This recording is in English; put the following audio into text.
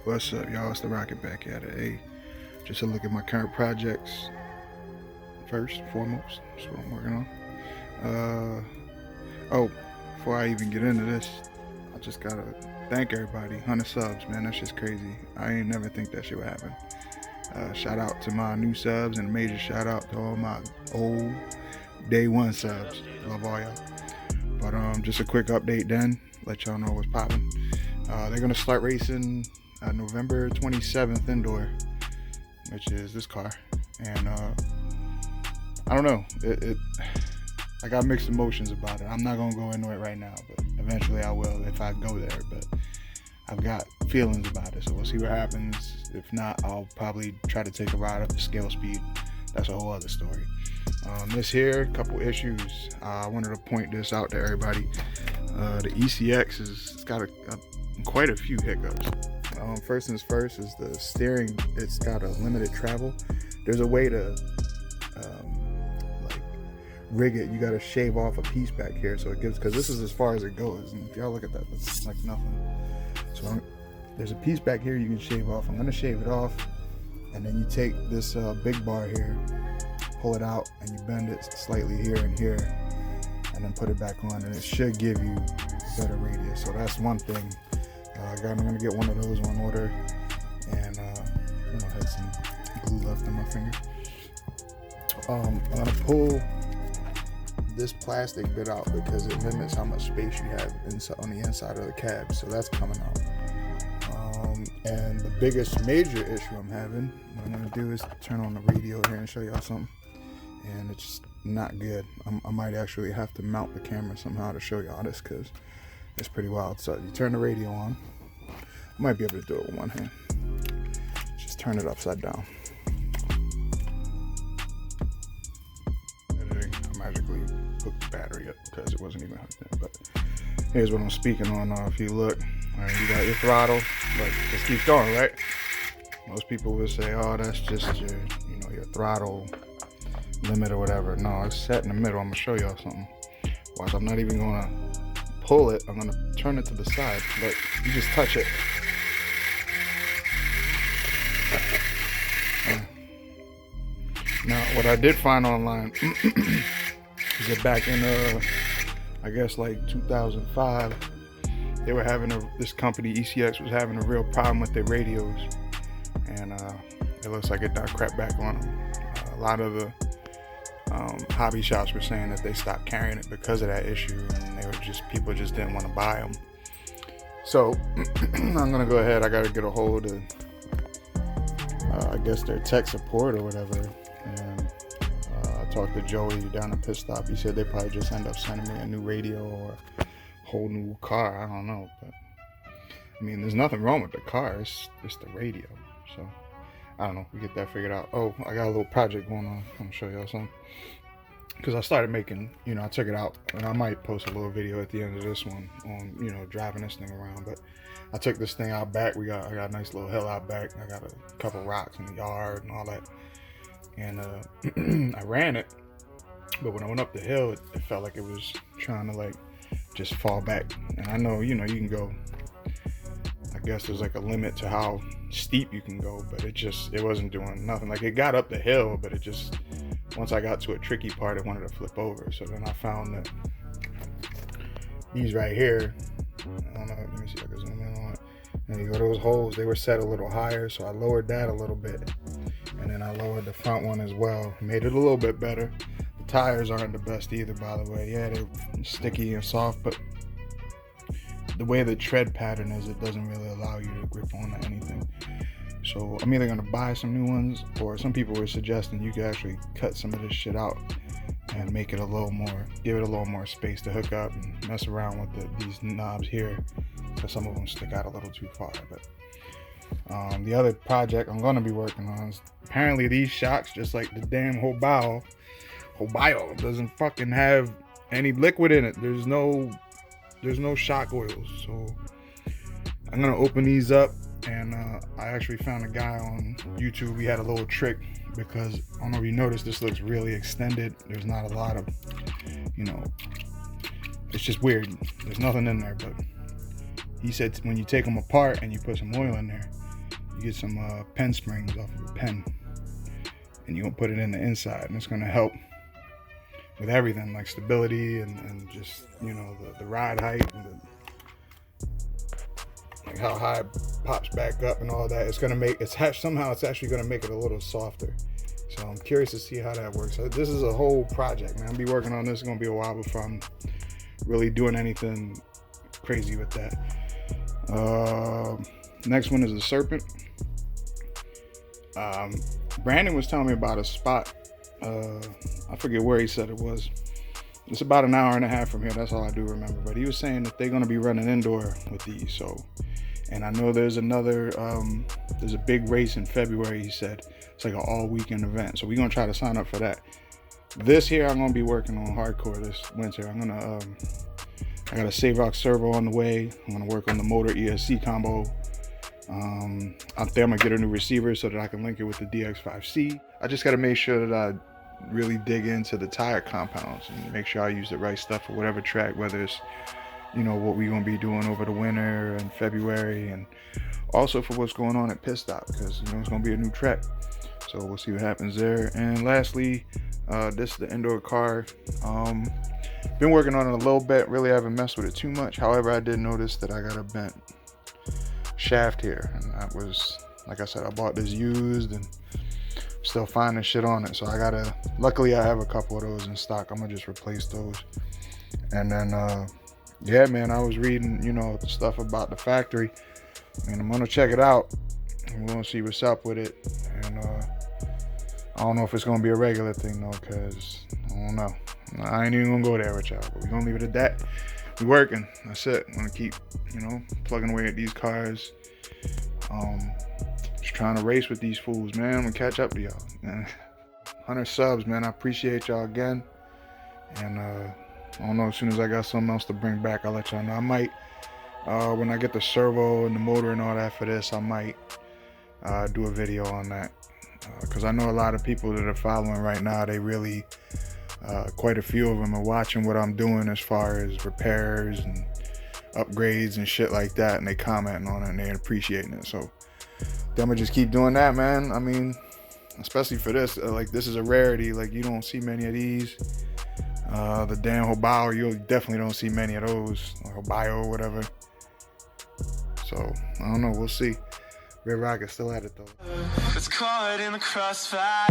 What's up, y'all? It's the Rocket back at it. Hey, just a look at my current projects first, foremost. That's what I'm working on. Oh, before I even get into this, I just gotta thank everybody. 100 subs, man. That's just crazy. I ain't never think that shit would happen. Shout out to my new subs and a major shout out to all my old day one subs. Love all y'all. But just a quick update then. Let y'all know what's popping. They're gonna start racing November 27th indoor, which is this car, and I don't know. I got mixed emotions about it. I'm not gonna go into it right now, but eventually I will if I go there. But I've got feelings about it, so we'll see what happens. If not, I'll probably try to take a ride up to scale speed. That's a whole other story. This here, a couple issues. I wanted to point this out to everybody. The ECX it's got quite a few hiccups. First things first is the steering. It's got a limited travel. There's a way to like rig it. You got to shave off a piece back here, so it gives, because this is as far as it goes. And if y'all look at that, that's like nothing. So there's a piece back here you can shave off. I'm gonna shave it off, and then you take this big bar here, pull it out, and you bend it slightly here and here, and then put it back on, and it should give you better radius. So that's one thing. I'm gonna get one of those on order, and had some glue left in my finger. I'm gonna pull this plastic bit out because it limits how much space you have on the inside of the cab, so that's coming out. And the biggest major issue I'm having, what I'm gonna do is turn on the radio here and show y'all something, and it's not good. I might actually have to mount the camera somehow to show y'all this, because it's pretty wild. So you turn the radio on. I might be able to do it with one hand. Just turn it upside down. Editing, I magically hooked the battery up because it wasn't even hooked in. But here's what I'm speaking on. If you look, you got your throttle, but just keeps going, right? Most people would say, "Oh, that's just your throttle limit or whatever." No, it's set in the middle. I'm gonna show y'all something. Watch, I'm not even gonna pull it. I'm gonna turn it to the side, but you just touch it. Now, what I did find online is that back in I guess like 2005, they were having this company ECX was having a real problem with their radios, and it looks like it done crept back on them. A lot of the hobby shops were saying that they stopped carrying it because of that issue, and people just didn't want to buy them. So I'm gonna go ahead. I gotta get a hold of I guess their tech support or whatever, and I talked to Joey down at Pit Stop. He said they probably just end up sending me a new radio or a whole new car. I don't know, but I mean, there's nothing wrong with the car. It's the radio. So I don't know. We get that figured out. Oh, I got a little project going on. I'm gonna show y'all something. Because I started making, I took it out, and I might post a little video at the end of this one on, driving this thing around. But I took this thing out back. I got a nice little hill out back. I got a couple rocks in the yard and all that. And I ran it, but when I went up the hill, it felt like it was trying to just fall back. And I know, you can go, I guess there's like a limit to how steep you can go, but it wasn't doing nothing. Like, it got up the hill, but it just, once I got to a tricky part, it wanted to flip over. So then I found that these right here, I don't know, let me see if I can zoom in on it. And you go, those holes, they were set a little higher, so I lowered that a little bit. And then I lowered the front one as well, made it a little bit better. The tires aren't the best either, by the way. Yeah, they're sticky and soft, but the way the tread pattern is, it doesn't really allow you to grip onto anything. So I'm either gonna buy some new ones, or some people were suggesting you could actually cut some of this shit out and make it give it a little more space to hook up and mess around with these knobs here, because some of them stick out a little too far. But the other project I'm gonna be working on is, apparently these shocks, just like the damn Hobao, doesn't fucking have any liquid in it. There's no shock oils. So I'm gonna open these up, and I actually found a guy on YouTube. He had a little trick, because I don't know if you noticed, this looks really extended. There's not a lot of, it's just weird. There's nothing in there, but he said when you take them apart and you put some oil in there, you get some pen springs off of the pen, and you're gonna put it in the inside, and it's gonna help with everything, like stability and just, you know, the ride height and like how high it pops back up and all that. It's gonna make somehow it's actually gonna make it a little softer. So I'm curious to see how that works. So this is a whole project, man. I'll be working on this. It's gonna be a while before I'm really doing anything crazy with that. Next one is the Serpent. Brandon was telling me about a spot. I forget where he said it was. It's about an hour and a half from here. That's all I do remember. But he was saying that they're gonna be running indoor with these. So, and I know there's another. There's a big race in February. He said it's like an all weekend event. So we're gonna try to sign up for that. This here, I'm gonna be working on hardcore this winter. I'm gonna. I got a Save-Rock servo on the way. I'm gonna work on the motor ESC combo. Out there, I'm gonna get a new receiver so that I can link it with the DX5C. I just gotta make sure that I really dig into the tire compounds and make sure I use the right stuff for whatever track, whether it's, you know, what we're gonna be doing over the winter and February, and also for what's going on at pit stop, because, you know, it's gonna be a new track. So we'll see what happens there. And lastly, this is the indoor car. Been working on it a little bit, really haven't messed with it too much. However, I did notice that I got a bent shaft here, and that was, like I said, I bought this used and still finding shit on it. So I gotta, luckily I have a couple of those in stock. I'm gonna just replace those. And then yeah, man, I was reading, you know, the stuff about the factory, and I'm gonna check it out and we're gonna see what's up with it. And I don't know if it's gonna be a regular thing though, because I don't know. I ain't even gonna go there with y'all, but we're gonna leave it at that. We working, that's it. I'm gonna keep, you know, plugging away at these cars. Just trying to race with these fools, man. I'm gonna catch up to y'all, man. 100 subs, man. I appreciate y'all again. And I don't know, as soon as I got something else to bring back, I'll let y'all know. I might, when I get the servo and the motor and all that for this, I might do a video on that. Because I know a lot of people that are following right now, they really, quite a few of them are watching what I'm doing as far as repairs and upgrades and shit like that, and they commenting on it and they're appreciating it. So I'm gonna just keep doing that, man. I mean, especially for this, like, this is a rarity. Like, you don't see many of these. The Dan Hobao, you definitely don't see many of those, or Hobao or whatever. So I don't know, we'll see. Red Rocket still at it though. It's caught in the crossfire.